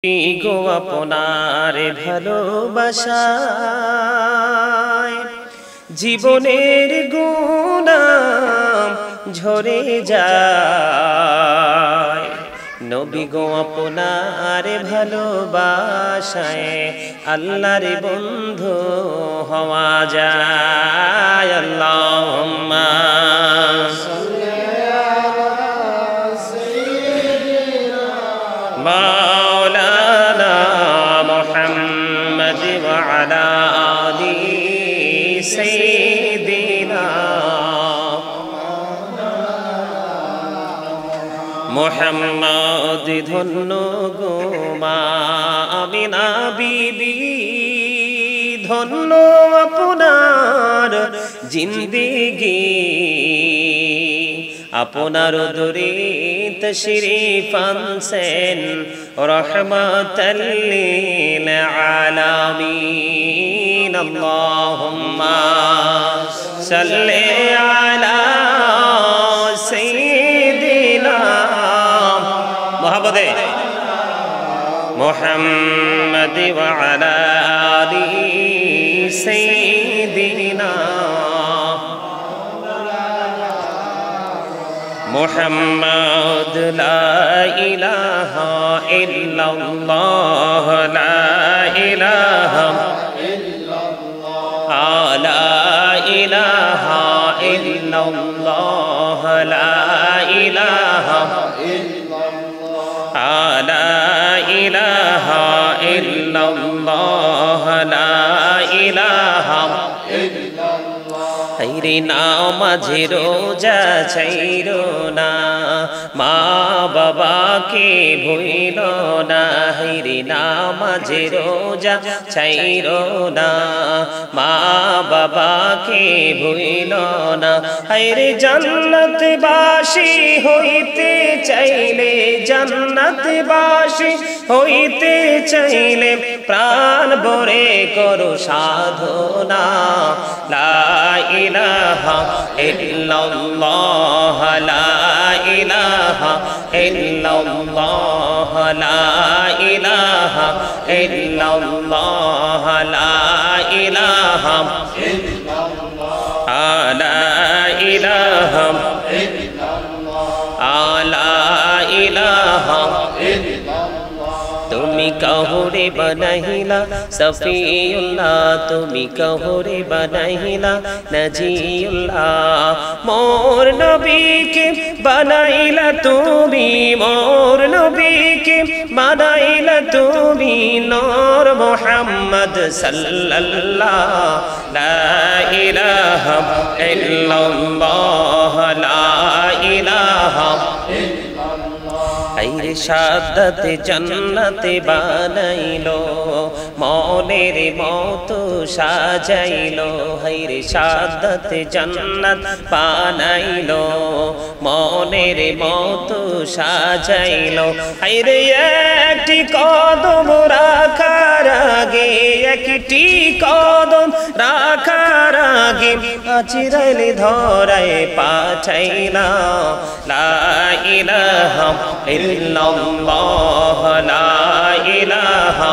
গো আপনার ভালোবাসায় জীবনের গুনাহ ঝরে যায়। নবী গো আপনার ভালোবাসায় আল্লাহর বন্ধু হওয়া যায়। আল্লাহুম্মা মাওলানা মুহাম্মদ ওয়া আলা আলি সাইয়্যিদিনা মুহাম্মদ। ধন্য গো মা আমিনা বিবি, ধন্য আপনার জিন্দেগি, আপনার দরে তশরীফ আনছেন রহমাতাল লিল আলামিন। আল্লাহুম্মা সাল্লি আলা সাইয়্যিদিনা মুহাম্মদে মুহাম্মদ ওয়া আলা আলি সাইয়্যিদিনা মুহাম্মদ। লা ইলাহা ইল্লাল্লাহ, লা ইলাহা ইল্লাল্লাহ, লা ইলাহা ইল্লাল্লাহ, লা ইলাহা ইল্লাল্লাহ, লা ইলাহা ইল্লাল্লাহ, লা ইলাহা ইল্লাল্লাহ। হায়রে নামাজে রোজা ছাইরো না, মা বাবাকে ভুইলো না। হায়রে নামাজে রোজা ছাইরো না, মা বাবাকে ভুইলো না। হায়রে জান্নাতবাসী হইতে চাইলে, জান্নাতবাসী হইতে চাইলে প্রাণ ভরে করো সাধনা। লা ইলাহা ইল্লাল্লাহ, লা ইলাহা ইল্লাল্লাহ, লা ইলাহা ইল্লাল্লাহ, লা ইলাহা ইল্লাল্লাহ, লা ইলাহা ইল্লাল্লাহ, লা ইলাহা ইল্লাল্লাহ। তুমি কাহুরে বানাইলা সফিউল্লাহ, তুমি কাহুরে বানাইলা নজিউল্লাহ। মোর নবীকে বানাইলা তুমি, মোর নবীকে বানাইলা তুমি নূর মুহাম্মদ সাল্লাল্লাহ। লা ইলাহা ইল্লাল্লাহ, লা ইলাহা হায়রে সাদাতে জান্নাতে বানাইলো, মনের মতো সাজাইলো। হায়রে সাদাতে জান্নাত বানাইলো, মনের মতো সাজাইলো। হায়রে একটি কদম রাখার আগে, একটি কদম রাখার আগে আচিরাইলে ধরায় পাঠাইলা। লা ইলাহা ইল্লাল্লাহ, লা ইলাহা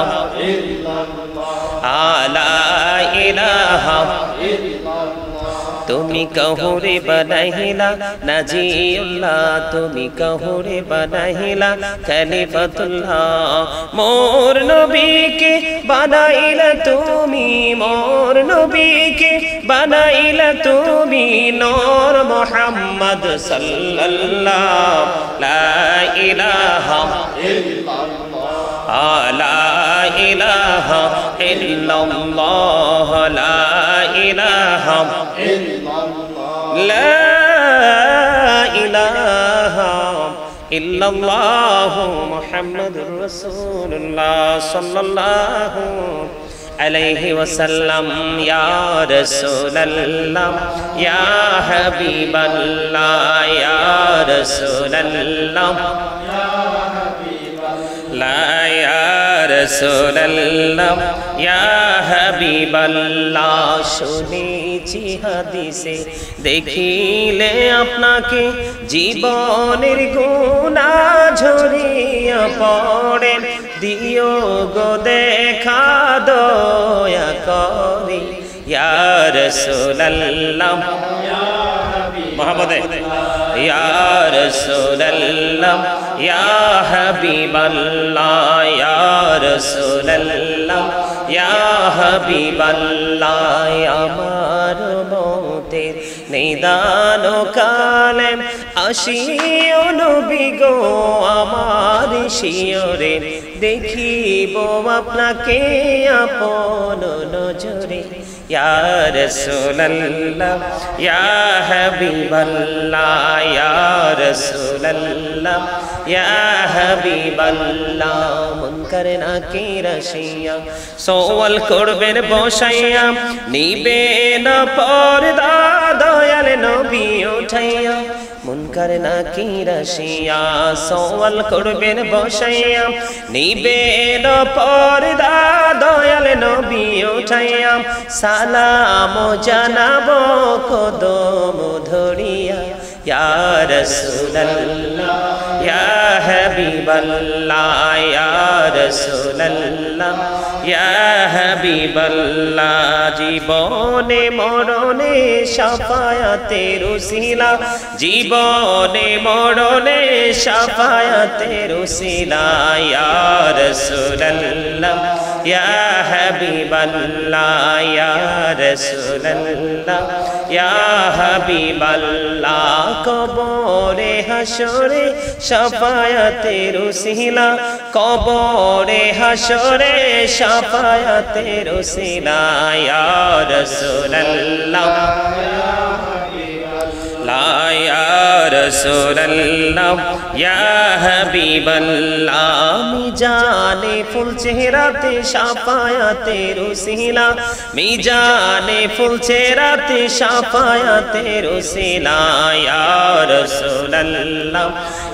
ইল্লাল্লাহ, লা ইলাহা ইল্লাল্লাহ। তুমি কাহুরে বানাইলা নাজিউল্লাহ, তুমি কাহুরে বানাইলা খলিফাতুল্লাহ। মোর নবীকে বানাইলা তুমি, মোর নবীকে বানাইলা তুমি নূর মুহাম্মদ সাল্লাল্লাহ। লা ইলাহা ইল্লাল্লাহ, লা ইলাহা ইল্লাল্লাহ, লা ইলাহা ইল্লাল্লাহ, লা ইলাহা ইল্লাল্লাহ মুহাম্মাদুর রাসূলুল্লাহ সাল্লাল্লাহু আলাইহি ওয়াসাল্লাম। ইয়া রাসূলাল্লাহ, ইয়া হাবিবাল্লাহ, ইয়া রাসূলাল্লাহ, লা ইয়া রাসূলাল্লাহ, ইয়া হাবিবাল্লাহ। শুনেছি হাদিসে দেখিলে আপনাকে জীবনের গুনাহ ঝরিয়া পড়ে, দিও গো দেখা দয়া করে ইয়া রাসূলুল্লাহ মোহাম্মদে ইয়া রাসূলুল্লাহ ইয়া হাবিবাল্লাহ ইয়া রাসূলুল্লাহ ইয়া হাবিবাল্লাহ আমার মতের নিদান কালে আসিও নবী গো আমার শিয়রে দেখিব আপনাকে আপন নজরে ইয়া রাসূলুল্লাহ ইয়া হাবিবাল্লাহ ইয়া রাসূলুল্লাহ ইয়া হাবিবাল্লাহ মুনকার নাকির আসিয়া সওয়াল করবেন বসাইয়া নিবেন পর্দা দয়াল নবী উঠাইয়া মুনকার নাকির আসিয়া সওয়াল করবেন বসাইয়া নিবেন পর্দা দয়াল নবী উঠাইয়া সালাম জানাবো কদম ধরিয়া ইয়া রাসূলুল্লাহ ইয়া হাবিবাল্লাহ ইয়া রাসূলুল্লাহ ইয়া হাবিবাল্লাহ জীবনে মরণে শাফায়াতের উসিলা জীবনে মরণে শাফায়াতের উসিলা ইয়া রাসূলুল্লাহ ইয়া হাবিবাল্লাহ ইয়া রাসূলুল্লাহ ইয়া হাবিবাল্লাহ কবরে হাসরে শাফায়াতের উসিলা কবরে হাসরে শাফায়াতের উসিলা ইয়া রাসূলুল্লাহ ইয়া রাসূলুল্লাহ ইয়া হাবিবাল্লাহ মিজানে ফুল চেহারাতে শাফায়াতের উসিলা মিজানে ফুল চেহারাতে শাফায়াতের উসিলা ইয়া রাসূলুল্লাহ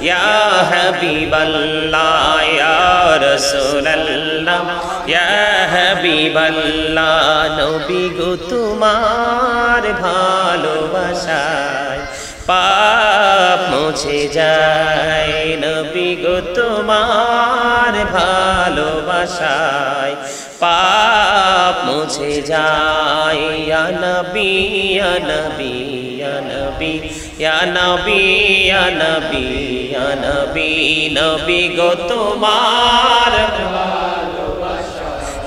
ইয়া হাবিবাল্লাহ ইয়া রাসূলুল্লাহ ইয়া হাবিবাল্লাহ নবী গো তোমার ভালোবাসায় পাপ মুছে যায় নবী গো তোমার ভালোবাসায় পাপ মুছে যায় ইয়া নবী ইয়া নবী ইয়া নবী ইয়া নবী ইয়া নবী ইয়া নবী নবী গো তোমার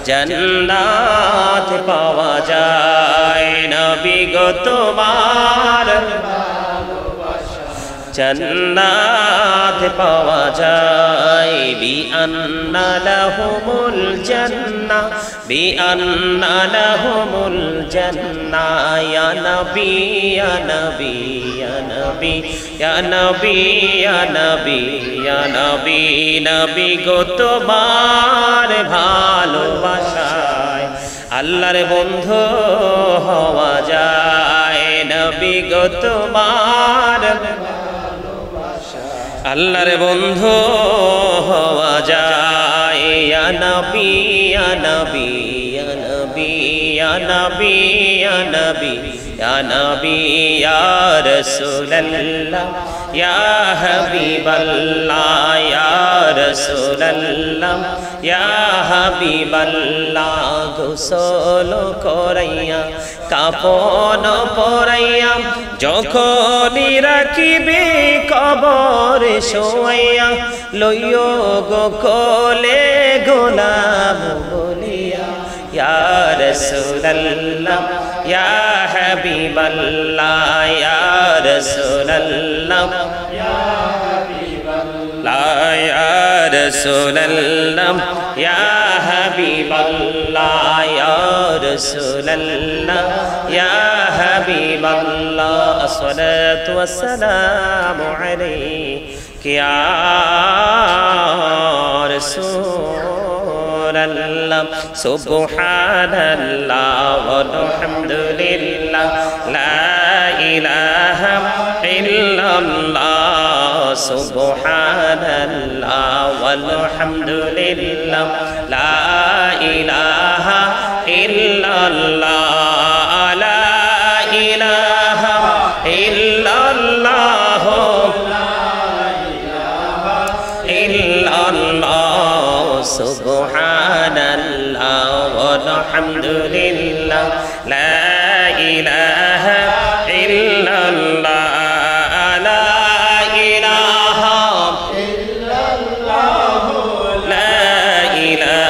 জান্নাত পাওয়া যায় নবী গো তোমার জান্নাত পাওয়া যায় বিআন্না লাহুমুল জান্নাহ বিআন্না লাহুমুল জান্নাহ ইয়া নবী ইয়া নবী ইয়া নবী ইয়া নবী ইয়া নবী ইয়া নবী নবী গো তোমার ভালোবাসায় আল্লাহর বন্ধু হওয়া যায় নবী গো তোমার আল্লাহর বন্ধু হওয়া যায় ইয়া নবী ইয়া নবী ইয়া নবী ইয়া নবী ইয়া নবী ইয়া নবী ইয়া রাসূলুল্লাহ ইয়া হাবিবাল্লাহ ইয়া রাসূলুল্লাহ ইয়া হাবিবাল্লাহ গোসল করাইয়া কাফন পরাইয়া যখনই রাখিবে কবরে শোয়াইয়া লইও গো কোলে গোলাম বলিয়া ইয়া রাসূলুল্লাহ ইয়া হাবিবাল্লাহ ইয়া রাসূলুল্লাহ ইয়া হাবিবাল্লাহ ইয়া রাসূলুল্লাহ ইয়া হাবিবাল্লাহ ইয়া রাসূলুল্লাহ ইয়া হাবিবাল্লাহ আসসালাতু ওয়াসসালামু আলাইকা ইয়া রাসূলুল্লাহ সুবহানাল্লাহ ওয়ালহামদুলিল্লাহ লা ইলাহা ইল্লাল্লাহ সুবহানাল্লাহ ওয়ালহামদুলিল্লাহ লা ইলাহা ইল্লাল্লাহ লা ইলাহা ইল্লাল্লাহ লা ইলাহা ইল্লাল্লাহ সুবহানাল্লাহ ওয়ালহামদুলিল্লাহ লা ইলাহা ইল্লাল্লাহ লা ইলাহা ইল্লাল্লাহ লা ইলাহা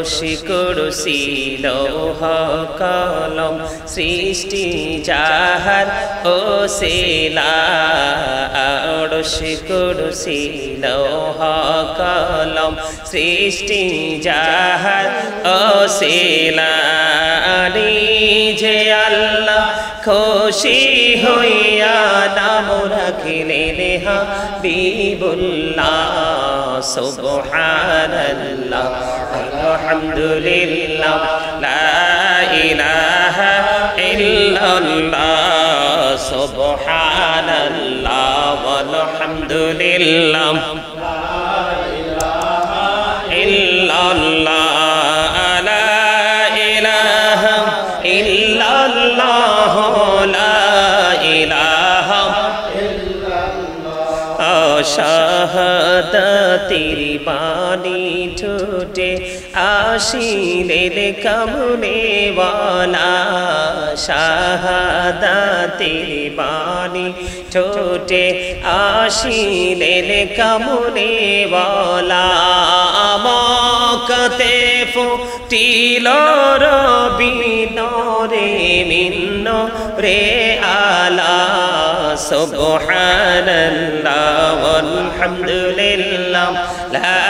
আরশি কুরসি লৌহ কলম সৃষ্টি যাহার ওসিলা আরশি কুরসি লৌহ কলম সৃষ্টি যাহার ওসিলা যে আল্লাহ খুশি হইয়া নাম রাখিলেন হাবিবুল্লাহ সুবহানাল্লাহ আলহামদুলিল্লাহ লা ইলাহা ইল্লাল্লাহ সুবহানাল্লাহ ওয়ালহামদুলিল্লাহ লা ইলাহা ইল্লাল্লাহ লা ইলাহা ইল্লাল্লাহ লা ইলাহা শাহাদাতের বাণী ঠোঁটে আসিলেন কামনেওয়ালা শাহাদাতের বাণী ঠোঁটে আসিলেন কামনেওয়ালা মক্কাতে ফুটিল রবিনরে মিন্ন রে আলা সুবহানাল্লাহ ওয়ালহামদুলিল্লাহ লা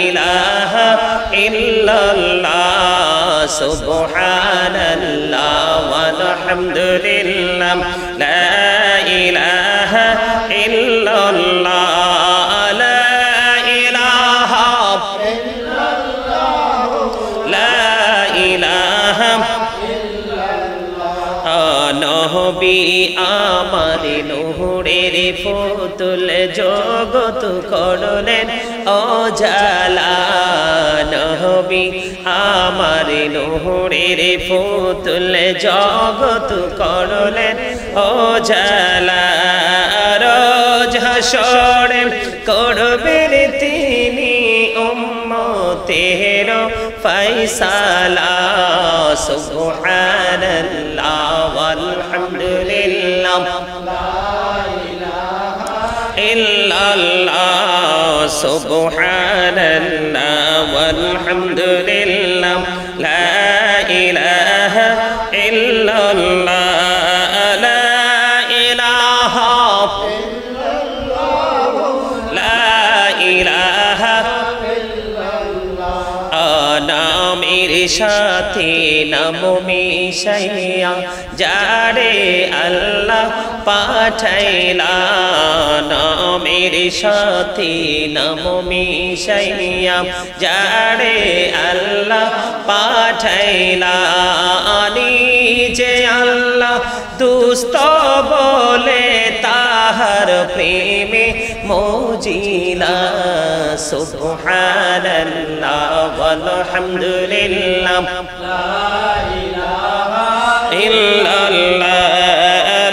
ইলাহা ইল্লাল্লাহ সুবহানাল্লাহ ওয়ালহামদুলিল্লাহ লা ইলাহা ইল্লাল্লাহ লা ইলাহা ইল্লাল্লাহ লা ইলাহা নবী আমার নূরের পুতুল জগত করলেন উজালা নবী আমার নূরের পুতুল জগত করলেন উজালা রোজ হাসরে করবেন তিনি উম্মতের ফয়সালা সুবহানাল্লাহ ওয়ালহামদুলিল্লাহ লা ইলাহা ইল্লাল্লাহ সুবহানাল্লাহ ওয়ালহামদুলিল্লাহ লা ইলাহা ইল্লাল্লাহ লা ইলাহা ইল্লাল্লাহ লা ইলাহা নামের সাথে নাম মিশাইয়া যারে আল্লাহ পাঠাইলা নামের সাথে নাম মিশাইয়া যারে আল্লাহ পাঠাইলা নিজে আল্লাহ দুস্ত বলে তাহার প্রেমে মজিলা সুবহানাল্লাহ ওয়ালহামদুলিল্লাহ লা ইলাহা ইল্লাল্লাহ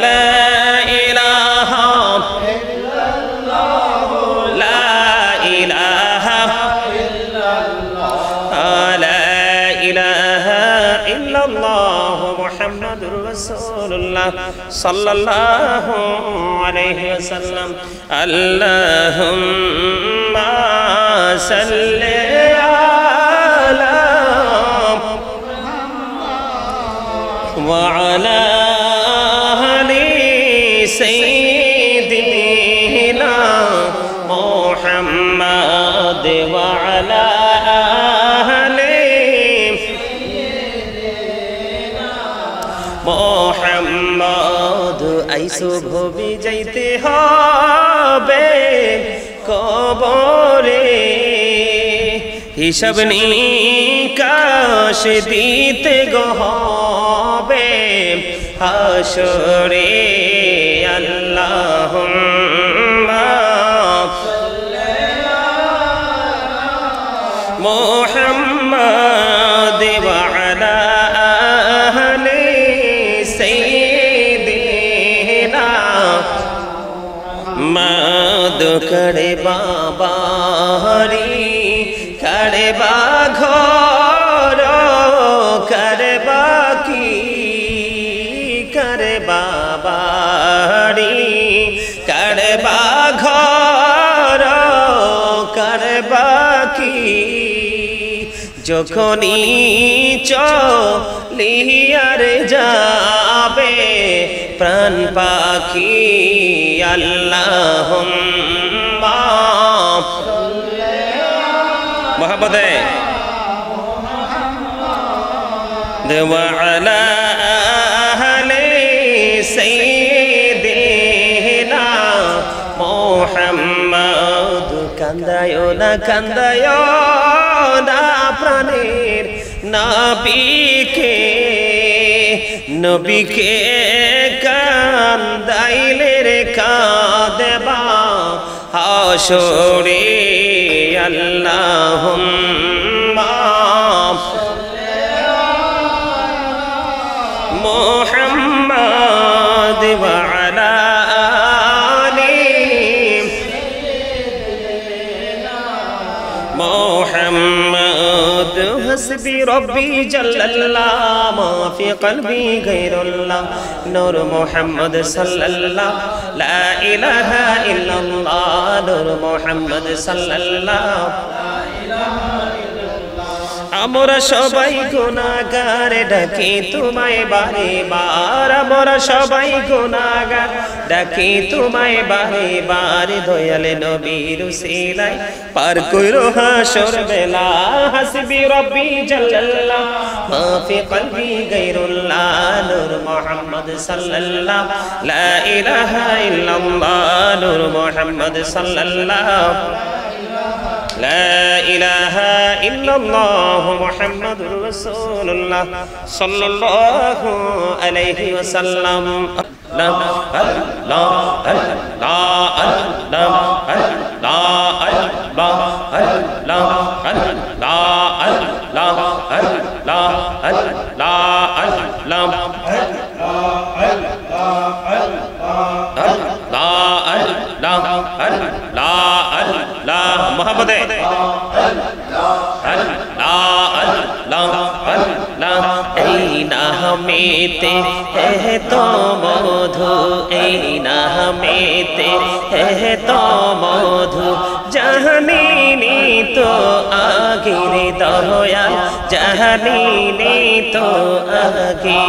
লা ইলাহা ইল্লাল্লাহ লা ইলাহা ইল্লাল্লাহ লা ইলাহা ইল্লাল্লাহ মুহাম্মাদুর রাসূলুল্লাহ সাল্লাল্লাহু আলাইহি ওয়াসাল্লাম আল্লাহুম্মা সাল্লি আলা ওয়া আলা আলি সাইয়্যিদিনা মুহাম্মাদ ওয়া আলা মোহাম্মদ আইসো ভবি যাইতে হবে কবরে হিসাব নিকাশ দিতে গো হবে হাসরে আল্লাহুম্মা মুহাম্মাদ ওয়া আলা करबा बारी करबा घर करबा की करबा बारी करबा घर करबा की যখনই চলিয়ার যাবে প্রাণ পাখি আল্লাহুম্মা মোহাম্মদে ওয়া আলা আহলি সাইয়্যিদিনা মুহাম্মদ কান্দায়ো না প্রাণের নবীকে নবীকে কান্দাইলে রে কাঁদবা হাসরে আল্লাহুম্মা মুহাম্মদ ওয়া আলা محمد حسبي ربي جل الله ما في قلبي غير الله نور محمد صلى الله لا إله إلا الله نور محمد صلى الله আমরা সবাই গুনাহগার ডাকি তোমায় বারে বার আমরা সবাই গুনাহগার ডাকি তোমায় বারে বার দয়াল নবীর উসিলায় পার কইরো হাসর বেলা হাসবি রব্বি জাল্লাল্লাহ মা ফি কলবি গায়রুল্লাহ নূর মুহাম্মদ সাল্লাল্লাহ লা ইলাহা ইল্লাল্লাহ নূর মুহাম্মদ সাল্লাল্লাহ لا إله إلا الله محمد رسول الله صلى الله عليه وسلم لا لا لا لا لا मोहब्बत नामेते है तो मधु नामेते है तो मधु जहनी तो आगे दया जहनी तो आगे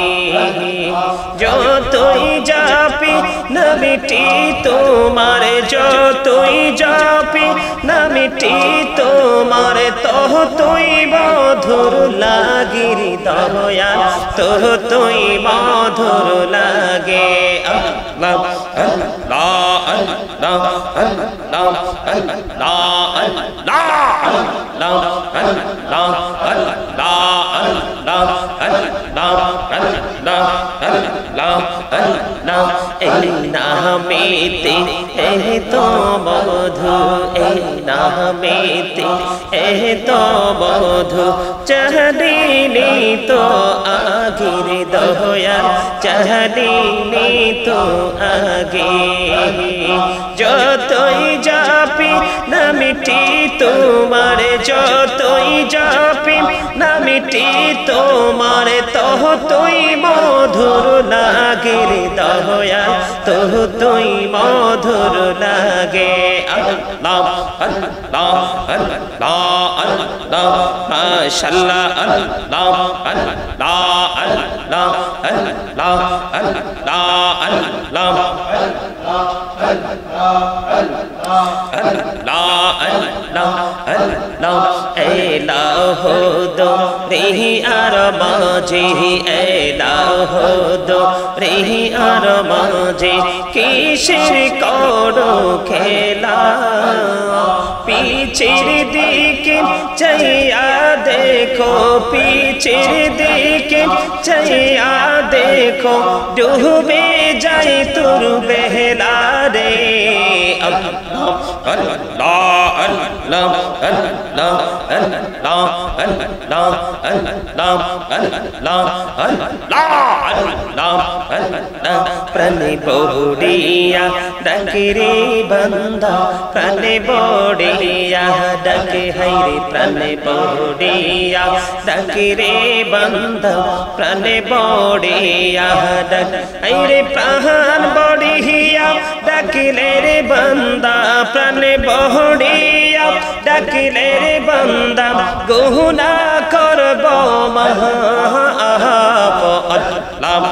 जो तुई जापी न मिटी तुम्हारे जो तुई जापी न मिटी तुम्हारे तो तुई मधुर लागिरी दया तो तुई मधुर लागे अल्लाह अल्लाह अल्लाह अल्लाह अल्लाह नामेते है तो मधु नामेते है तो मधु चहनी तो आगे दया चहनी तो आगे जो तुई जापी न मिटी तुम्हारे जो तुई जापी न मिटी तुम्हारे तो तुई मधुर लागे दया तो तुई मधुर लागे अल्लाह अल्लाह अल्लाह अल्लाह माशाअल्लाह अल्लाह अल्लाह अल्लाह अल्लाह अल्लाह अल्लाह एलाहो दो रेही आर माजे एलाहो दो रेही आर माजे किशोर करो खेला पीछेर दिके चाइया देखो पीछेर दिके चाइया देखो डूबे जाए तुर बेहला रे अल्लाह अल्लाह अल्लाह প্রাণে বড়িয়া ডাকে রে বান্দা, প্রাণে বড়িয়া ডাকে হাইরে, প্রাণে বড়িয়া ডাকে রে বান্দা, প্রাণে বড়িয়া ডাকে হাইরে, প্রাণ বড়িয়া ডাকিলে রে বান্দা, প্রাণে বড়িয়া ডাকিলে রে বান্দা, গুনাহ করব মহা আল্লাহ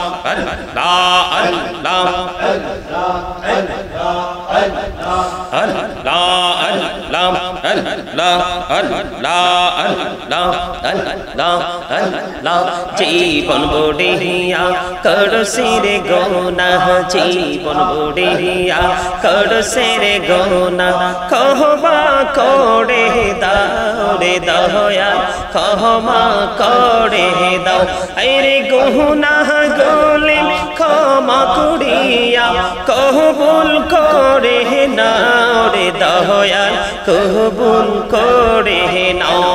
আল্লাহ আল্লাহ জীবন বড়িয়া করছে রে গুনাহ, জীবন বড়িয়া করছে রে গুনাহ, ক্ষমা করে দাও রে দয়া, ক্ষমা করে দাও আরে গুনাহ গুলি ক্ষমা করিয়া কবুল করে নাও রে দয়া, কবুল করে নাও।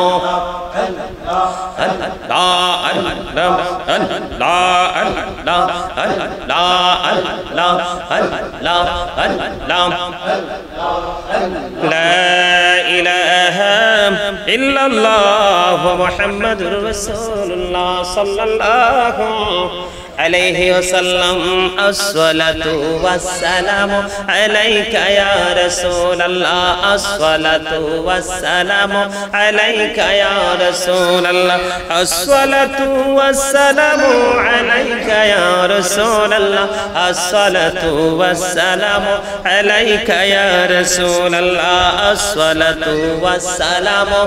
লা ইলাহা ইল্লাল্লাহ মুহাম্মাদুর রাসূলুল্লাহ সাল্লাল্লাহু আলাইহি ওয়াসাল্লাম। আসসালাতু ওয়াসসালামু আলাইকা ইয়া রাসূলুল্লাহ, আসসালাতু ওয়াসসালামু আলাইকা ইয়া রাসূলুল্লাহ, আসসালাতু ওয়াসসালামু আলাইকা ইয়া রাসূলুল্লাহ, আসসালাতু ওয়াসসালামু আলাইকা ইয়া রাসূলুল্লাহ, আসসালাতু ওয়াসসালামু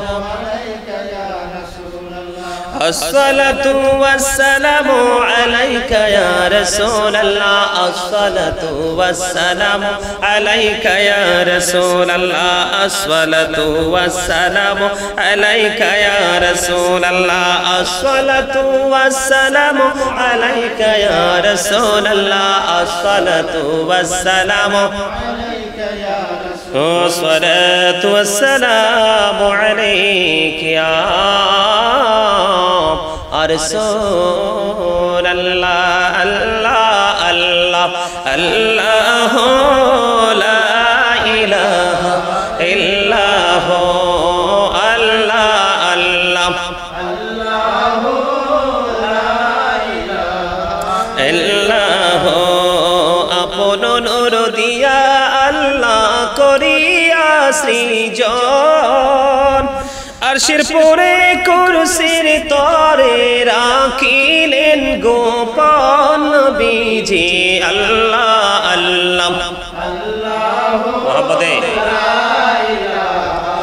الصلاة والسلام عليك يا رسول الله، الصلاة والسلام عليك يا رسول الله، الصلاة والسلام عليك يا رسول الله، الصلاة والسلام عليك يا رسول الله، الصلاة والسلام عليك يا رسول الله، الصلاة والسلام عليك يا رسول الله، الله الله الله لا إله إلا هو، الله الله الله لا إله إلا هو। আপন নূর দিয়া আল্লাহ করিয়া সৃজন, আরশের পরে কুরসির তরে রাখিলেন গোপন নবীজি, আল্লাহ আল্লাহ আল্লাহ মুহাম্মদে লা ইলাহা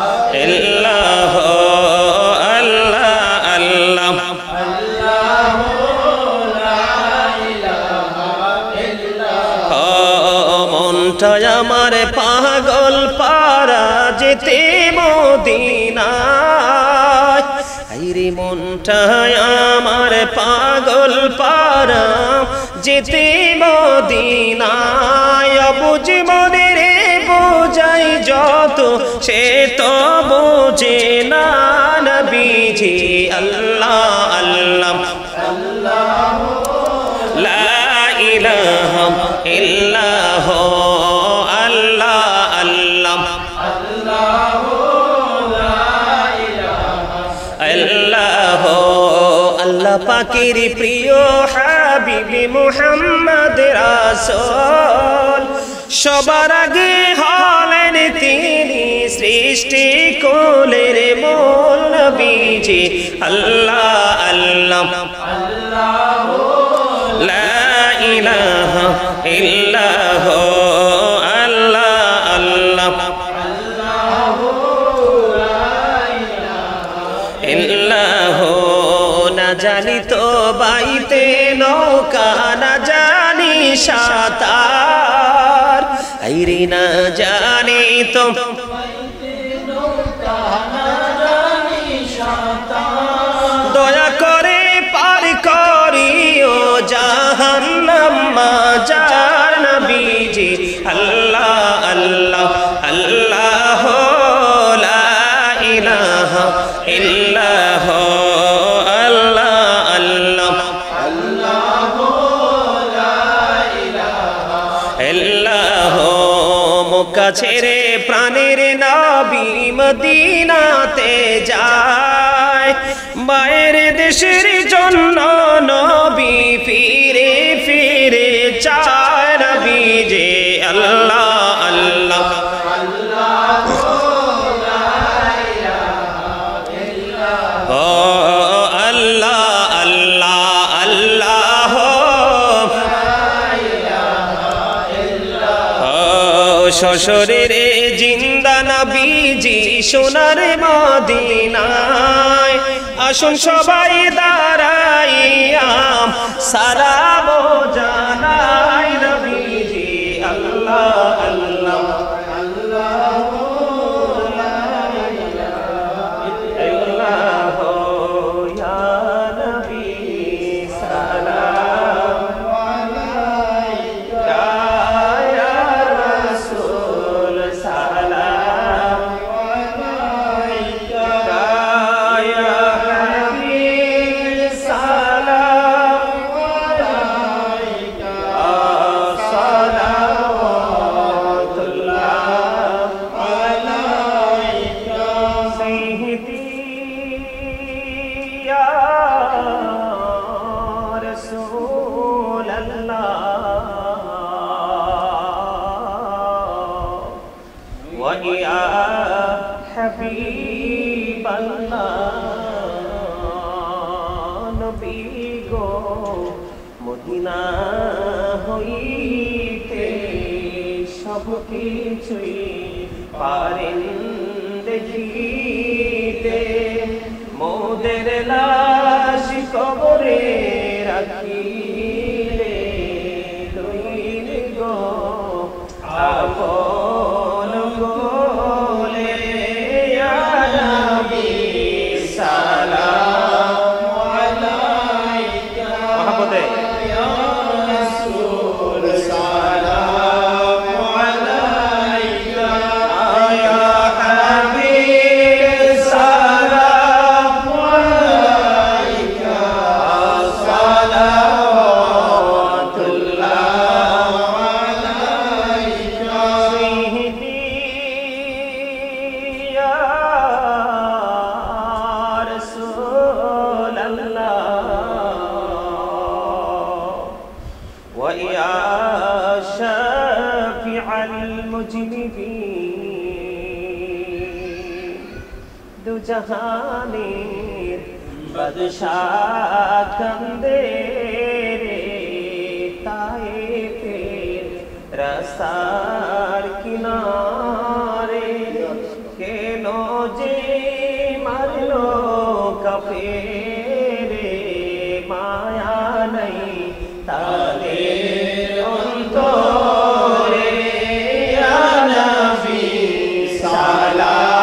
ইল্লাল্লাহ, আল্লাহ আল্লাহ আল্লাহ লা ইলাহা ইল্লাল্লাহ। মনটা আমার পাগল পারা যেতে মদিনায়, আইরে মনটা আমার পাগল পারা যেতে মদিনায়, বুঝ মনে রে বোঝাই যত সে তো বোঝে না নবীজি, আল্লাহ আল্লাহ আল্লাহ লা ইলাহা ইল্লাল্লাহ, আল্লাহ আল্লাহ আল্লাহ আল্লাহ। আল্লাহ পাকের প্রিয় হাবিবি মুহাম্মদ রাসূল, সবার আগে হলেন তিনি সৃষ্টি কুলের মূল নবীজি, আল্লাহ আল্লাহ আল্লাহ লা ইলাহা ইল্লাল্লাহ, আল্লাহ আল্লাহ আল্লাহ ইল্লাল্লাহ। না জানি তো বাইতে নৌকা, না জানি সাঁতার, আইরে না জানি তো দয়া করে পার করিও জাহান্নাম মাজার নবীজি, আল্লাহ আল্লাহ আল্লাহ লা ইলাহা মক্কা ছেড়ে প্রাণের নবী মদিনাতে যায় মায়ের দেশের জন্য নবী ফিরে ফিরে চায় নবী যে আল্লাহ আল্লাহ শ্বশুরে জিন্দা নবীজি সোনার মদিনায় আসুন সবাই দাঁড়াইয়া সালাম জানাই নবীজি আল্লাহ আল্লাহ মদিনা হইতে সব কিছুই পারেন দেখিতে মোদের লাশ কবরে রাখিলে দইল গো আপন বলে ইয়া নবী সালাম আলাইকা মহব্বতে জাহানের বাদশাহ কান্দে রে তায়েফের রাস্তার কিনারে কেন যে মারলো কাফেরে মায়া নাই তাদের অন্তরে ইয়া নবী সালাম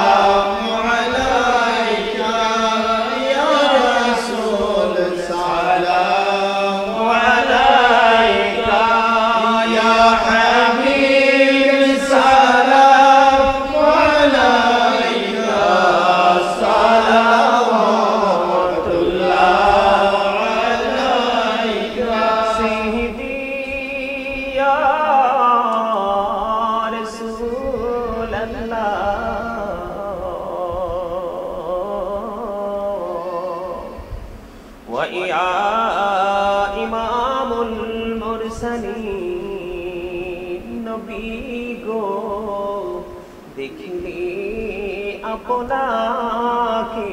আপনাকে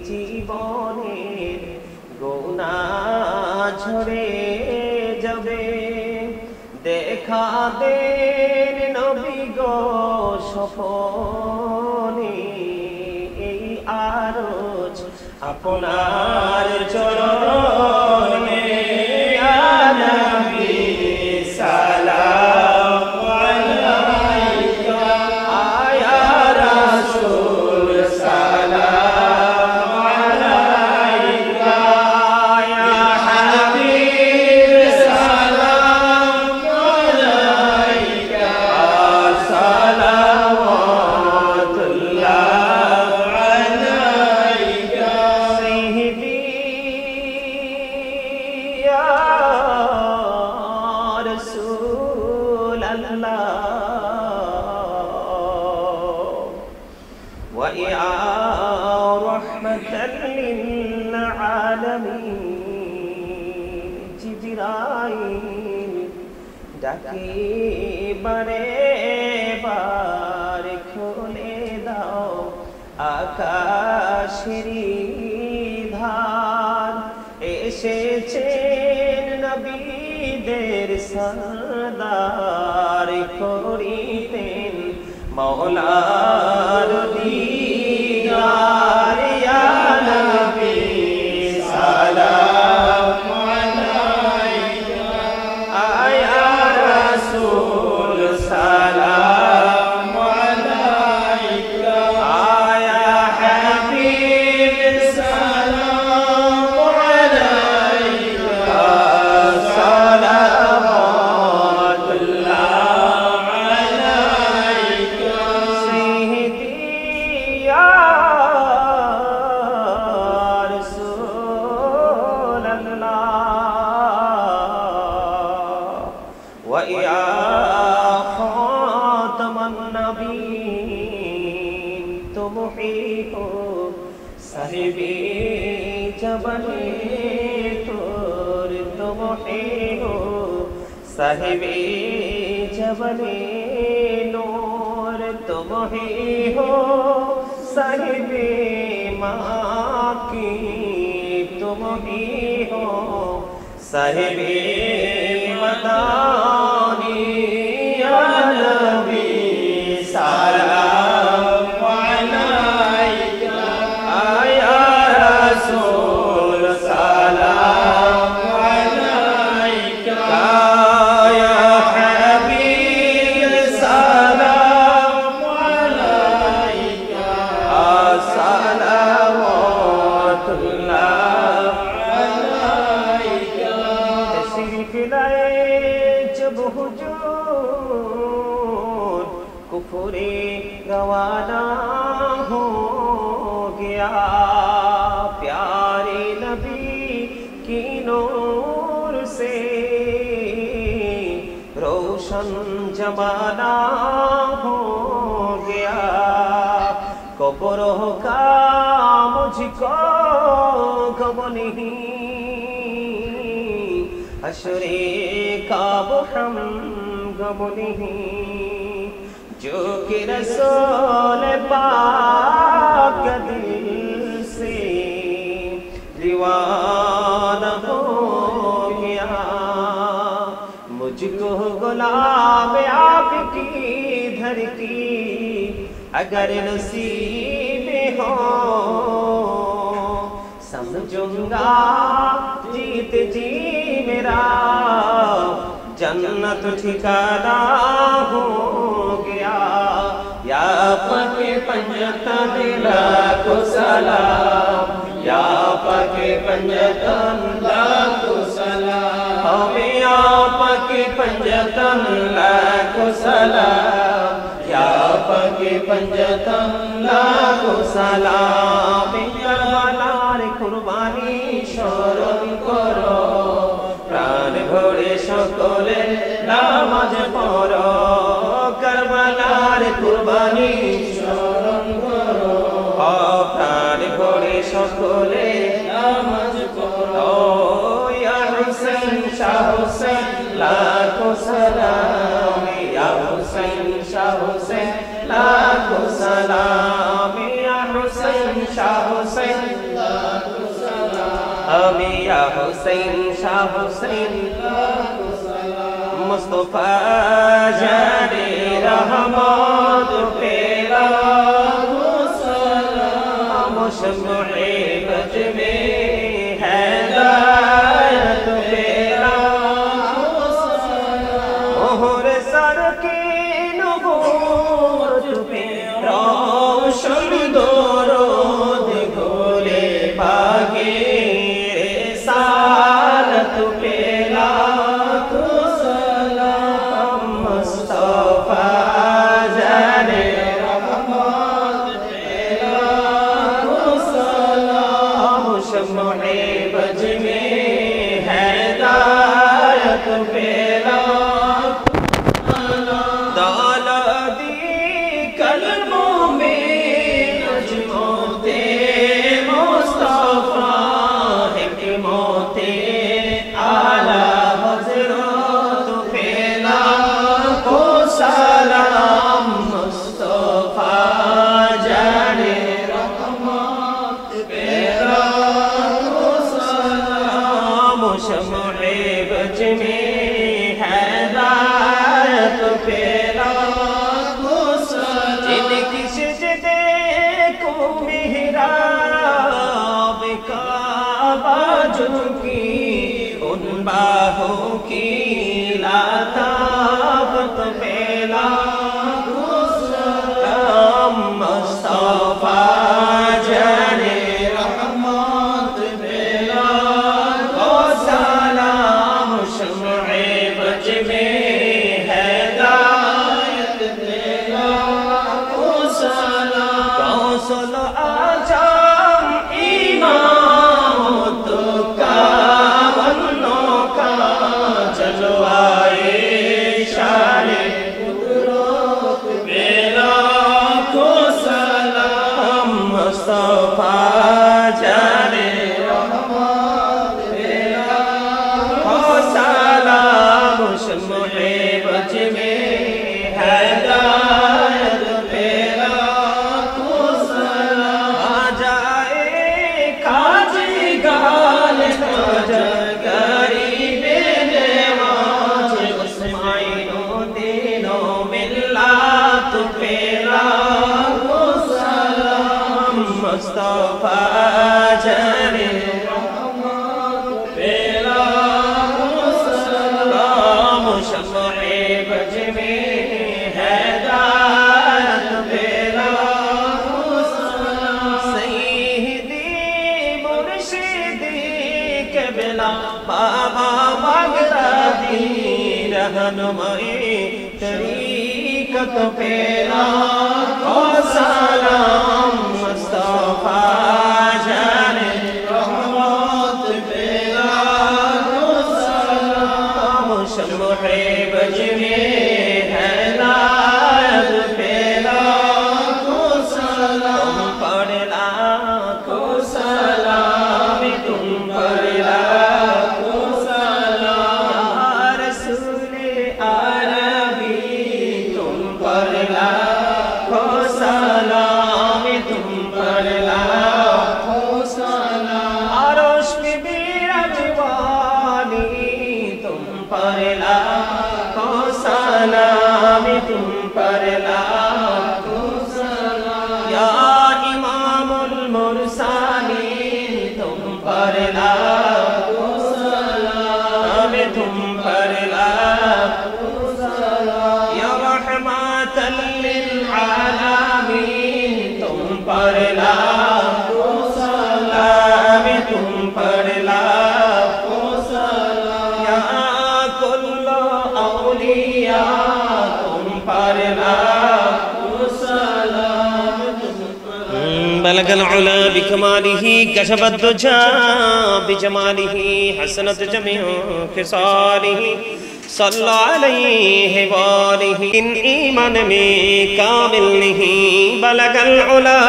জীবনের গুনাহ ঝরে যাবে দেখা দেন নবী গো স্বপনে এই আরজ আপনার চরণে ইয়া নবী সালাম وَيَا رَحْمَةً لِلْعَالَمِينَ জিবরাইল ডাকি বারে বার খুলে দাও আকাশেরি ধার এসেছেন নবীদের সরদার করিতেন মওলার দিদার ইয়া নবী সালাম আলাইকা আয়া রাসূল সালাম আলাইকা আয়া হাবিব সালাম আলাইকা সালাওয়াতুল্লাহ আলাইকা সাইয়্যিদি ইয়া রাসূলাল্লাহ ওয়া ইয়া খাতামান নবীন তুম হি হো সাহিবি জবনে তোর তুম হি হো সাহিবি জবনে নূর তুম হি হো সাহিবি মাকি তুম হি হো সাহিবি মদানি ইয়া নবী সালাম আলাইকা আয়া রাসূল সালাম আলাইকা ইয়া হাবিব সালাম আলাইকা সালাওয়াতুল্লাহ আলাইকা তশরিফ লায়ে জব হুজুর কুফরে रवाना हो गया प्यारे नबी की नूर से रोशन जमाना हो गया कब्रों का मुझको गम नहीं हश्रे का हम गम नहीं जो कि रसूल पाक दिल से दीवाना हो गया मुझको गुलाम आपकी धरती अगर नसीब हो समझूंगा जीत जी मेरा जन्नत ठिकाना हो गया या पके पंजतन लाखों सलाम या पके पंजतन लाखों सलाम या पके पंजतन लाखों सलाम या पके पंजतन लाखों सलाम करबलार कुर्बानी স্মরণ করো প্রাণ ভরে সকলে নামাজ পড়ো কারবালার কুরবানি স্মরণ করো প্রাণ ভরে সকলে নামাজ পড়ো ইয়া হুসাইন শাহ হুসাইন লাখো সালাম ইয়া হুসাইন শাহ হুসাইন লাখো সালাম ইয়া হুসাইন শাহ হুসাইন লাখো সালাম ইয়া হুসাইন শাহ হুসাইন লাখো সালাম মুস্তাফা জানে রহমত পেলা সালাম শমে বজ মে হেদায়ত পেলা সালাম ওহর সর के नबूवत पे रोशन दरूद घोले भागे रिसालत पे लाखों सलाम मुस्तफा जाने रहमत पे लाखों सलाम शम्मे बज में हिदायत पे नस्ल आजम इमाम का बन्नों का जलवाए शाने कुदरत मेरा को सलाम मुस्तफा जाने रहमत मेरा को सलाम शम्मे बज में हिदायत मेरा को सलाम आ जाए काजी गाल गरीबे नवाज उस्माइनो दिनो मिल्लत मेरा को सलाम मुस्तफा जाने रहमत मेरा को सलाम शम्मे बज में हिदायत मेरा को सलाम सईदी मुर्शिदी के बिना बाबा बगदादी रहनुमाई तरीक़त मेरा को सलाम मुस्तफा जाने रहमत मेरा को सलाम शम्मे बज में हिदायत मेरा को सलाम पढ़ला को सलाम तुम पढ़ला को सलाम या रसूल अरबी तुम पढ़ला को सलाम तुम पढ़ला को सलाम अरश पे बिराजमानी तुम पढ़ला को सलाम तुम पढ़ला को सलाम या इमामुल मुरसलीन तुम पढ़ला को सलाम तुम पढ़ला को सलाम या रहमतल लिल आलमीन तुम पढ़ला को सलाम तुम पढ़ला को सलाम या कुल्लु औलिया तुम पढ़ला को सलाम بلغ العلا بكماله كشف الدجى بجماله حسنت جميع خصاله صلى عليه وآله ان ایمان میں کامل نہیں بلغ العلا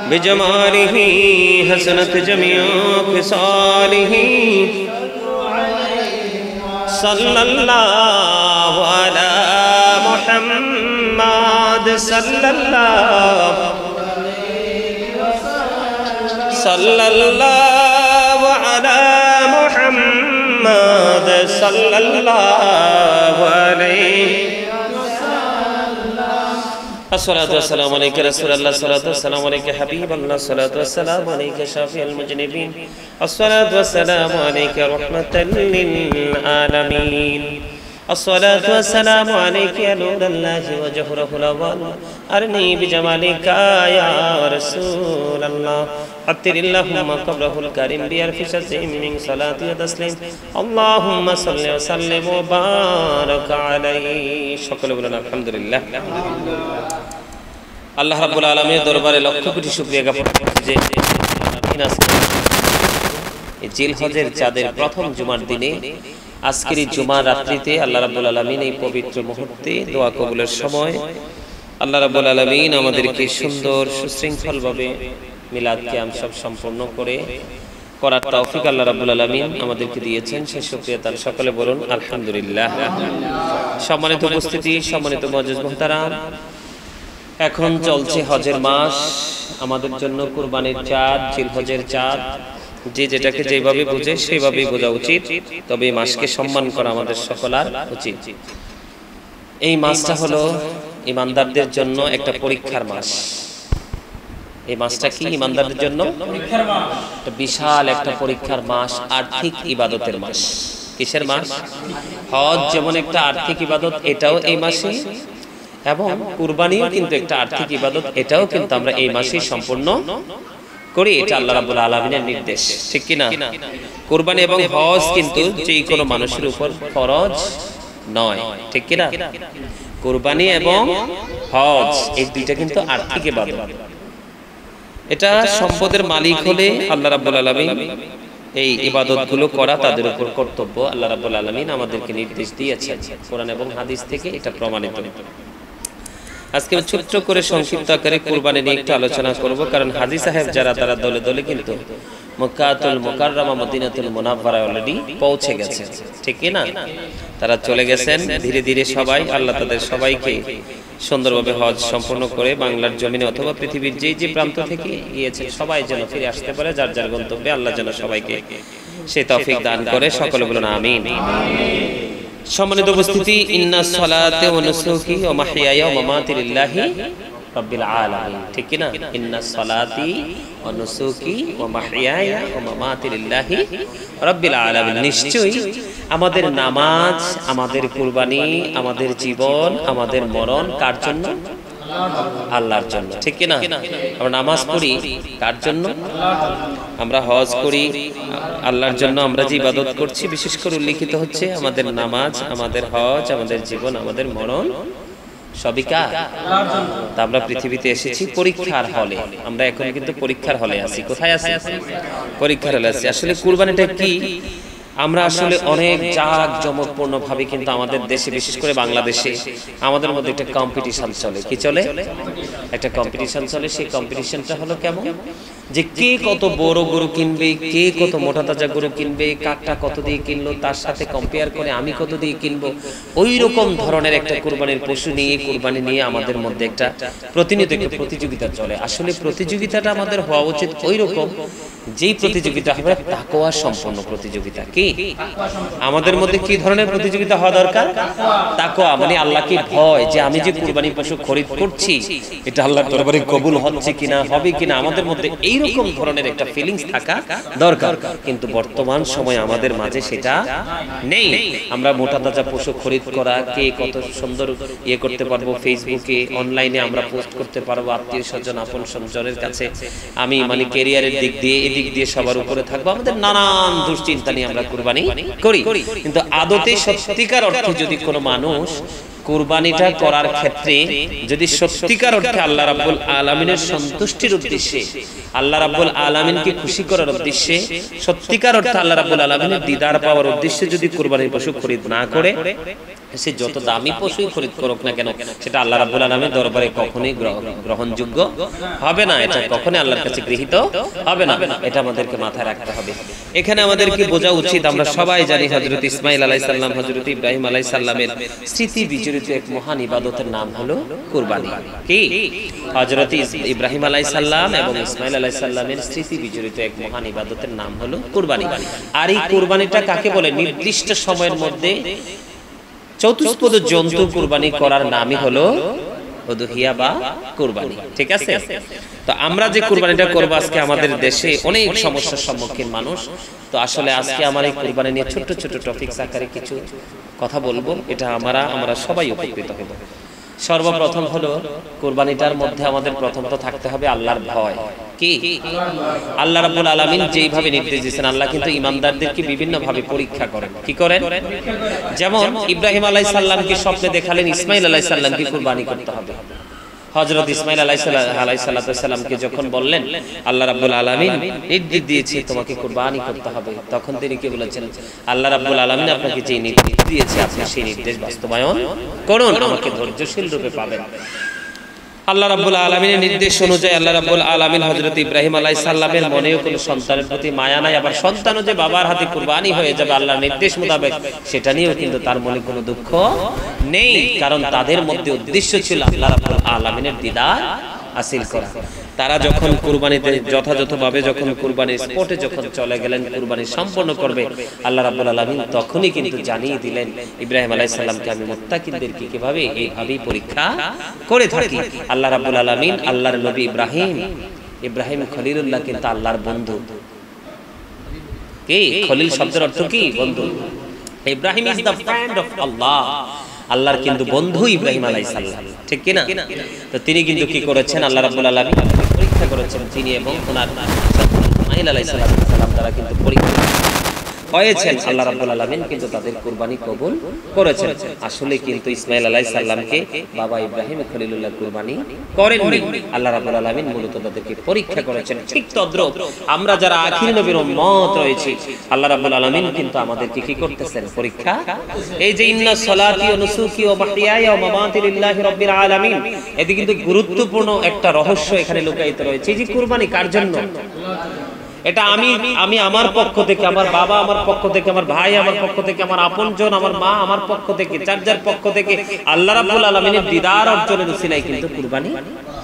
بجماله حسنت جميع خصاله صلى الله على محمد صلى الله على محمد صلى الله عليه الصلاة والسلام عليك رسول الله الصلاة والسلام عليك حبيب الله الصلاة والسلام عليك شافي المجنبين الصلاة والسلام عليك رحمة للعالمين الصلاة والسلام عليك يا نور الله وجهره الأول أرني بجمالك يا رسول الله حتر اللهم قبره الكريم بألف شزيم من صلاة وتسليم اللهم صل وسلم وبارك عليه شكرا لنا الحمد لله আল্লাহ রাব্বুল আলামিনের দরবারে লক্ষ কোটি শুকরিয়া জ্ঞাপন করছি যে এই জিলহজের চাঁদের প্রথম জুমার দিনে আজকের এই জুমার রাত্রিতে আল্লাহ রাব্বুল আলামিন এই পবিত্র মুহূর্তে দোয়া কবুলের সময় আল্লাহ রাব্বুল আলামিন আমাদেরকে সুন্দর সুশৃঙ্খলভাবে মিলাদ কিয়াম সব সম্পন্ন করার তৌফিক আল্লাহ রাব্বুল আলামিন আমাদেরকে দিয়েছেন সেই শুকরিয়া তার সকলে বলুন আলহামদুলিল্লাহ। সম্মানিত উপস্থিতি, সম্মানিত মুআজ্জিজ মুহতারাম, এখন চলছে হজের মাস, আমাদের জন্য কুরবানির চাঁদ, জিলহজের চাঁদ। যে যেটাকে যেভাবে বুঝে সেভাবেই বোঝা উচিত, তবে এই মাসকে সম্মান করা আমাদের সকলের উচিত। এই মাসটা হলো ঈমানদারদের জন্য একটা পরীক্ষার মাস। এই মাসটা কি ঈমানদারদের জন্য পরীক্ষার মাস, একটা বিশাল একটা পরীক্ষার মাস, আর্থিক ইবাদতের মাস। কিসের মাস? হজ যেমন একটা আর্থিক ইবাদত, এটাও এই মাসে, এবং কুরবানিও কিন্তু একটা আর্থিক ইবাদত, এটাও কিন্তু আমরা এই মাসেই সম্পূর্ণ করি। এটা আল্লাহ রাব্বুল আলামিনের নির্দেশ, ঠিক কি না? কুরবানি এবং হজ কিন্তু যে কোনো মানুষের উপর ফরজ নয়, ঠিক কি না? কুরবানি এবং হজ এই দুইটা কিন্তু আর্থিক ইবাদত। এটা সম্পদের মালিক হলে আল্লাহ রাব্বুল আলামিন এই ইবাদতগুলো করা তাদের উপর কর্তব্য। আল্লাহ রাব্বুল আলামিন আমাদেরকে নির্দেশ দিয়েছেন কোরআন এবং হাদিস থেকে, এটা প্রমাণিত। আজকে ছোট্ট করে সংক্ষিপ্ত আকারে কুরবানি নিয়ে একটু আলোচনা করব, কারণ হাজী সাহেব যারা তারা দলে দলে কিন্তু মক্কাতুল মুকাররমা মদিনাতুল মুনাওয়ারা অলরেডি পৌঁছে গেছে, ঠিক কি না? তারা চলে গেছেন ধীরে ধীরে সবাই। আল্লাহ তাদের সবাইকে সুন্দরভাবে হজ সম্পন্ন করে বাংলার জমিনে অথবা পৃথিবীর যে যে প্রান্ত থেকে গিয়েছে সবাই যেন ফিরে আসতে পারে যার যার গন্তব্যে। আল্লাহ যেন সবাইকে সেই তৌফিক দান করে, সকলে বলুন আমিন। সম্মানিত উপস্থিতি, ইন্না সলাতে ওয়া নুসুকি ওয়া মাহইয়ায়া ওয়া মামাতি লিল্লাহি রাব্বিল আলামিন, ঠিক কি না? ইন্না সলাতি ওয়া নুসুকি ওয়া মাহইয়ায়া ওয়া মামাতি লিল্লাহি রাব্বিল আলামিন। নিশ্চয়ই আমাদের নামাজ, আমাদের কুরবানি, আমাদের জীবন, আমাদের মরণ কার জন্য? আল্লাহর জন্য, ঠিক কি না? আমরা নামাজ পড়ি কার জন্য? আমরা হজ করি আল্লাহর জন্য। আমরা যে ইবাদত করছি বিশেষ করে উল্লেখিত হচ্ছে আমাদের নামাজ, আমাদের হজ, আমাদের জীবন, আমাদের মরণ সবই কার? তা আমরা পৃথিবীতে এসেছি পরীক্ষার হলে। আমরা এখন কিন্তু পরীক্ষার হলে আছি। কোথায় আছি? পরীক্ষার হলে আছি। আসলে কুরবানিটা কি? আমরা আসলে অনেক জাঁকজমকপূর্ণ ভাবে কিন্তু আমাদের দেশে, বিশেষ করে বাংলাদেশে আমাদের মধ্যে একটা কম্পিটিশন চলে। কি চলে? একটা কম্পিটিশন চলে। সেই কম্পিটিশনটা হলো কেমন? যে কে কত বড় গরু কিনবে, কে কত মোটা তাজা গরু কিনবে, কাঠটা কত দিয়ে কিনলো, তার সাথে কম্পেয়ার করে আমি কত দিয়ে কিনবো। ওই রকম ধরনের একটা কুরবানির পশু নিয়ে, কুরবানি নিয়ে আমাদের মধ্যে একটা প্রতিনিয়ত একটা প্রতিযোগিতা চলে। আসলে প্রতিযোগিতাটা আমাদের হওয়া উচিত ওই রকম যেই প্রতিযোগিতা হবে তাকওয়া সম্পন্ন প্রতিযোগিতা। কি আমাদের মধ্যে কি ধরনের প্রতিযোগিতা হওয়া দরকার? তাকওয়া, মানে আল্লাহকে ভয়, যে আমি যে কুরবানি পশু খরিদ করছি এটা আল্লাহর দরবারে কবুল হচ্ছে কিনা, হবে কিনা, আমাদের মধ্যে এইরকম ধরনের একটা ফিলিংস থাকা দরকার। কিন্তু বর্তমান সময় আমাদের মাঝে সেটা নেই। আমরা মোটা তাজা পশু খরিদ করা, কে কত সুন্দর ইয়ে করতে পারবো, ফেসবুকে অনলাইনে আমরা পোস্ট করতে পারবো, আত্মীয় স্বজন আপন সঞ্জনের কাছে আমি মানে ক্যারিয়ারের দিক দিয়ে এদিক দিয়ে সবার উপরে থাকবো, আমাদের নানান দুশ্চিন্তা নিয়ে আমরা কুরবানি করি। কিন্তু আদতে সত্যিকার অর্থে যদি কোনো মানুষ কুরবানিটা করার ক্ষেত্রে যদি সত্যিকার অর্থে আল্লাহ রাব্বুল আলামিনের সন্তুষ্টির উদ্দেশ্যে, আল্লাহ রাব্বুল আলামিনকে খুশি করার উদ্দেশ্যে, সত্যিকার অর্থে আল্লাহ রাব্বুল আলামিনের দিদার পাওয়ার উদ্দেশ্যে যদি কুরবানির পশু খরিদ না করে, সে যত দামি পশুই খরিদ করুক না কেন, সেটা আল্লাহ রাব্বুল আলামিনের দরবারে কখনোই গ্রহণযোগ্য হবে না। এটা কখনোই আল্লাহর কাছে গৃহীত হবে না। এটা আমাদেরকে মাথায় রাখতে হবে। এখানে আমাদেরকে বোঝা উচিত, আমরা সবাই জানি হযরত ইসমাঈল আলাইহিস সালাম, হযরত ইব্রাহিম আলাইহিস সালামের স্মৃতি বিজড়িত এক মহান ইবাদতের নাম হলো কুরবানি। কি হযরত ইব্রাহিম আলাইহিস সালাম এবং ইসমাঈল আলাইহিস সালামের স্মৃতি বিজড়িত এক মহান ইবাদতের নাম হলো কুরবানি। আর এই কুরবানিটা কাকে বলে? নির্দিষ্ট সময়ের মধ্যে চতুষ্পদ জন্তু কুরবানি করার নামই হলো উযহিয়া বা কুরবানি, ঠিক আছে? তো আমরা যে কুরবানিটা করব আজকে, আমাদের দেশে অনেক সমস্যার সম্মুখীন মানুষ। তো আসলে আজকে আমার এই কুরবানি নিয়ে ছোট ছোট টপিকস আকারে কিছু কথা বলবো, এটা আমরা সবাই উপকৃত হব। সর্বপ্রথম হলো কুরবানিটার মধ্যে আমাদের প্রথম তো থাকতে হবে আল্লাহর ভয়। কি আল্লাহ রাব্বুল আলামিন যেইভাবে নির্দেশ দিয়েছেন, আল্লাহ কিন্তু ঈমানদারদেরকে বিভিন্ন ভাবে পরীক্ষা করেন। কি করেন? যেমন ইব্রাহিম আলাইহিস সালামকে স্বপ্নে দেখালেন ইসমাঈল আলাইহিস সালামকে কুরবানি করতে হবে। হযরত ইসমাঈল আলাইহিস সালামকে যখন বললেন আল্লাহ রাব্বুল আলামিন নির্দেশ দিয়েছে তোমাকে কুরবানি করতে হবে, তখন তিনি কি বলেছেন? আল্লাহ রাব্বুল আলামিন আপনাকে যে নির্দেশ দিয়েছে আপনি সেই নির্দেশ বাস্তবায়ন করুন, আমাকে ধৈর্যশীল রূপে পাবেন। আল্লাহ রাব্বুল আলামিনের নির্দেশ অনুযায়ী আল্লাহ রাব্বুল আলামিন হযরত ইব্রাহিম আলাইহিস সালামের মনেও কোনো সন্তানের প্রতি মায়া নাই, আবার সন্তানও যে বাবার হাতে কুরবানি হয়ে যাবে আল্লাহর নির্দেশ মোতাবেক সেটা নিয়েও কিন্তু তার মনে কোনো দুঃখ নেই, কারণ তাদের মধ্যে উদ্দেশ্য ছিল আল্লাহ রাব্বুল আলামিনের দিদার হাসিল করা। তারা যখন কুরবানিতে যথাযথভাবে যখন কুরবানির স্পটে যখন চলে গেলেন কুরবানি সম্পন্ন করবে, আল্লাহ রাব্বুল আলামিন তখনই কিন্তু জানিয়ে দিলেন ইব্রাহিম আলাইহিস সালামকে আমি মুত্তাকিনদেরকে কিভাবে এইভাবেই পরীক্ষা করে থাকি। আল্লাহ রাব্বুল আলামিন আল্লাহর নবী ইব্রাহিম খলিলুল্লাহ কিন্তু আল্লাহর বন্ধু। কি খলিল শব্দের অর্থ কি? বন্ধু। Ibrahim is the friend of Allah, আল্লাহর কিন্তু বন্ধু ইব্রাহিম আলাইহিস সালাম, ঠিক কি না? তো তিনি কিন্তু কি করেছেন? আল্লাহ রাব্বুল আলামিন পরীক্ষা করেছেন তিনি এবং ওনার ইসমাঈল আলাইহিস সালাম দ্বারা কিন্তু পরীক্ষা। হয়েছেন, আল্লাহ রাব্বুল আলামিন কিন্তু তাদের কুরবানি কবুল করেছেন। আসলে কিন্তু ইসমাঈল আলাইহিস সালামকে বাবা ইব্রাহিম খলিলুল্লাহ কুরবানি করেননি, আল্লাহ রাব্বুল আলামিন মূলত তাদেরকে পরীক্ষা করেছেন। ঠিক তদ্রুপ আমরা যারা আখির নবীর উম্মত রয়েছি, আল্লাহ রাব্বুল আলামিন কিন্তু আমাদেরকে কি করতেছেন? পরীক্ষা। এই যে ইন্না সলাতি ওয়া নুসুকি ওয়া মাহইয়ায়া ওয়া মামাতি লিল্লাহি রাব্বিল আলামিন, এটি কিন্তু গুরুত্বপূর্ণ একটা রহস্য এখানে লুকায়িত রয়েছে। এই যে কুরবানি কার জন্য? এটা আমি আমার পক্ষ থেকে, আমার বাবা আমার পক্ষ থেকে, আমার ভাই আমার পক্ষ থেকে, আমার আপনজন, আমার মা আমার পক্ষ থেকে, যার যার পক্ষ থেকে আল্লাহ রাব্বুল আলামিনের দিদার অর্জনের উসিলায় কিন্তু কুরবানি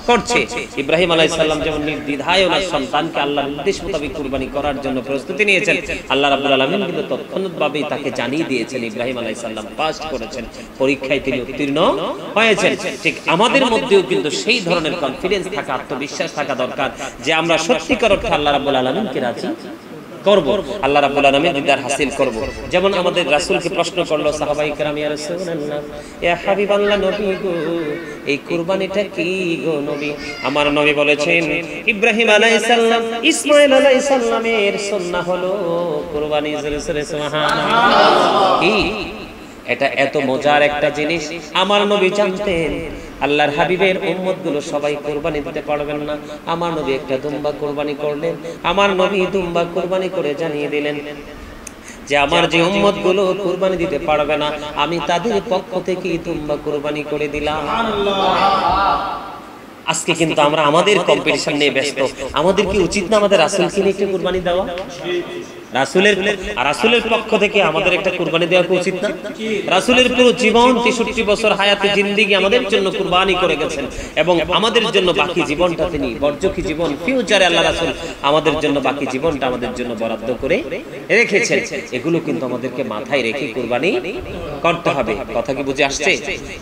করছে। ইব্রাহিম আলাইহিস সালাম যেমন নির্দ্বিধায় ওনার সন্তানকে আল্লাহর নির্দেশ মোতাবেক কুরবানি করার জন্য প্রস্তুতি নিয়েছেন, আল্লাহ রাব্বুল আলামিন কিন্তু তৎক্ষণাৎভাবেই তাকে জানিয়ে দিয়েছেন। ইব্রাহিম আলাইহিস সালাম পাস করেছেন, পরীক্ষায় তিনি উত্তীর্ণ হয়েছেন। ঠিক আমাদের মধ্যেও কিন্তু সেই ধরনের কনফিডেন্স থাকা, আত্মবিশ্বাস থাকা দরকার যে আমরা সত্যিকার অর্থে আল্লাহ রাব্বুল আলামিনকে রাজি করব, আল্লাহ রাব্বুল আলামিনের দিদার হাসিল করব। যেমন আমাদের রাসূলকে প্রশ্ন করলো সাহাবায়ে কেরাম, ইয়া রাসূলুল্লাহ, ইয়া হাবিবাল্লাহ, নবী গো, এই কুরবানিটা কি গো নবী? আমার নবী বলেছেন, ইব্রাহিম আলাইহিস সালাম ইসমাঈল আলাইহিস সালামের সুন্নাহ হলো কুরবানি। জোরে জোরে সুবহানাল্লাহ। কি এটা এত মজার একটা জিনিস আমার নবী জানতেন। আল্লাহর হাবিবের উম্মতগুলো সবাই কুরবানি দিতে পারবেন না, আমার নবী একটা দুম্বা কুরবানি করলেন। আমার নবী দুম্বা কুরবানি করে জানিয়ে দিলেন যে আমার যে উম্মতগুলো কুরবানি দিতে পারবে না, আমি তাদের পক্ষ থেকে দুম্বা কুরবানি করে দিলাম। আজকে কিন্তু আমরা আমাদের কম্পিটিশন নিয়ে ব্যস্ত। আমাদের কি উচিত না আমাদের রাসূলকে নিয়ে একটা কুরবানি দেওয়া? রাসূলের পক্ষ থেকে আমাদের একটা কুরবানি দেওয়া উচিত না? রাসূলের পুরো জীবন 63 বছর হায়াতে জিন্দেগি আমাদের জন্য কুরবানি করে গেছেন, এবং আমাদের জন্য বাকি জীবনটা তিনি বরজকি জীবন, ফিউচারে আল্লাহ রাসূল আমাদের জন্য বাকি জীবনটা আমাদের জন্য বরাদ্দ করে রেখেছেন। এগুলো কিন্তু আমাদেরকে মাথায় রেখে কুরবানি করতে হবে। কথা কি বুঝে আসছে?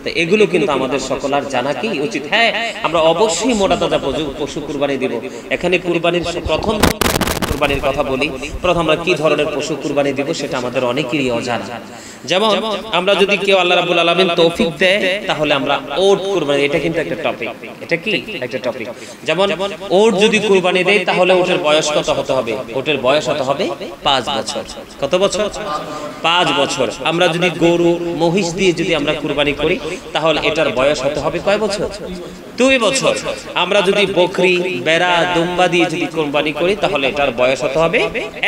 তো এগুলো কিন্তু আমাদের সকলের জানা কি উচিত। হ্যাঁ, আমরা অবশ্যই মোটা তাজা পশু কুরবানি দিব। এখানে কুরবানির প্রথম কুরবানির কথা বলি। প্রথম আমরা কি ধরনের পশু কুরবানি দিব সেটা আমাদের অনেকেরই অজানা। যেমন আমরা যদি কেউ আল্লাহ রাব্বুল আলামিন তৌফিক দেয় তাহলে আমরা ওট কুরবানি, এটা কিন্তু একটা টপিক। এটা কি একটা টপিক? যেমন ওট যদি কুরবানি দেয় তাহলে ওটের বয়স কত হতে হবে? ওটের বয়স হতে হবে 5 বছর। কত বছর? 5 বছর। আমরা যদি গরু মহিষ দিয়ে যদি আমরা কুরবানি করি তাহলে এটার বয়স হতে হবে কয় বছর? 2 বছর। আমরা যদি বকরি, বেড়া, দুম্বা দিয়ে যদি কুরবানি করি তাহলে এটার বয়স হতে হবে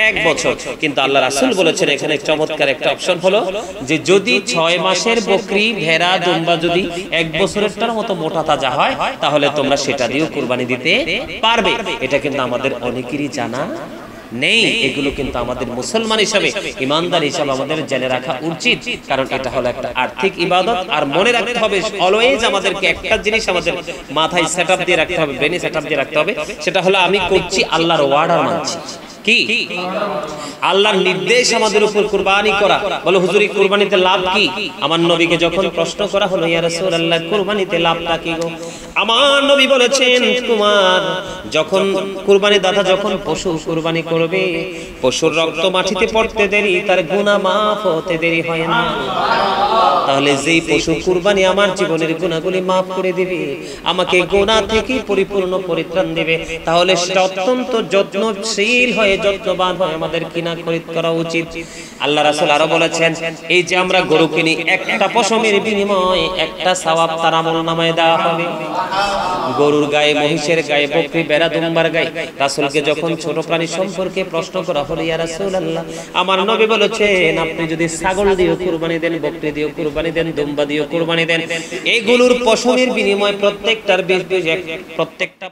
1 বছর। কিন্তু আল্লাহ রাসূল বলেছেন এখানে চমৎকার একটা অপশন হলো যে যদি 6 মাসের বকরি, ভেড়া, দুম্বা যদি 1 বছরেরটার মতো মোটা তাজা হয় তাহলে তোমরা সেটা দিয়েও কুরবানি দিতে পারবে। এটা কিন্তু আমাদের অনেকেরই জানা নেই। এগুলো কিন্তু আমাদের মুসলমান হিসাবে, ইমানদার হিসাবে আমাদের জেনে রাখা উচিত, কারণ এটা হলো একটা আর্থিক ইবাদত। আর মনে রাখতে হবে অলওয়েজ আমাদেরকে একটা জিনিস আমাদের মাথায় সেটআপ দিয়ে রাখতে হবে, ব্রেনে সেটআপ দিয়ে রাখতে হবে, সেটা হলো আমি করছি আল্লাহর ওয়ার্ডার মানছি। কি আল্লাহর নির্দেশ আমাদের উপর কুরবানি করা। বলে হুজুর এই কুরবানিতে লাভ কি? আমার নবীকে যখন প্রশ্ন করা হলো, ইয়া রাসূলুল্লাহ কুরবানিতে লাভটা কি গো? আমার নবী বলেছেন, তোমার যখন কুরবানি দাতা যখন পশু কুরবানি করবে, পশুর রক্ত মাটিতে পড়তে দেরি, তার গুনাহ মাফ হতে দেরি হয় না। তাহলে যেই পশু কুরবানি আমার জীবনের গুনাহগুলি মাফ করে দিবে, আমাকে গুনাহ থেকে পরিপূর্ণ পরিত্রাণ দিবে, তাহলে সেটা অত্যন্ত যত্নশীল হয়ে, যত্নবান হয়ে আমাদের কিনা খরিদ করা উচিত। আল্লাহ রাসূল আরো বলেছেন, এই যে আমরা গরু কিনি, একটা পশমের বিনিময়ে একটা সওয়াব তার আমলনামায় দেওয়া হবে। গরুর গায়ে, মহিষের গায়ে, বকরি, বেড়া, দুম্বার গায়ে রাসূলকে যখন ছোট প্রাণী সম্পর্কে প্রশ্ন করা হলো, ইয়া রাসূলুল্লাহ আমার নবী বলেছেন আপনি যদি ছাগল দিয়ে কুরবানি দেন, বকরি দিয়ে কুরবানি দেন, দুম্বা দিয়ে কুরবানি দেন, এগুলোর পশমের বিনিময়ে প্রত্যেকটার 20 প্রত্যেকটা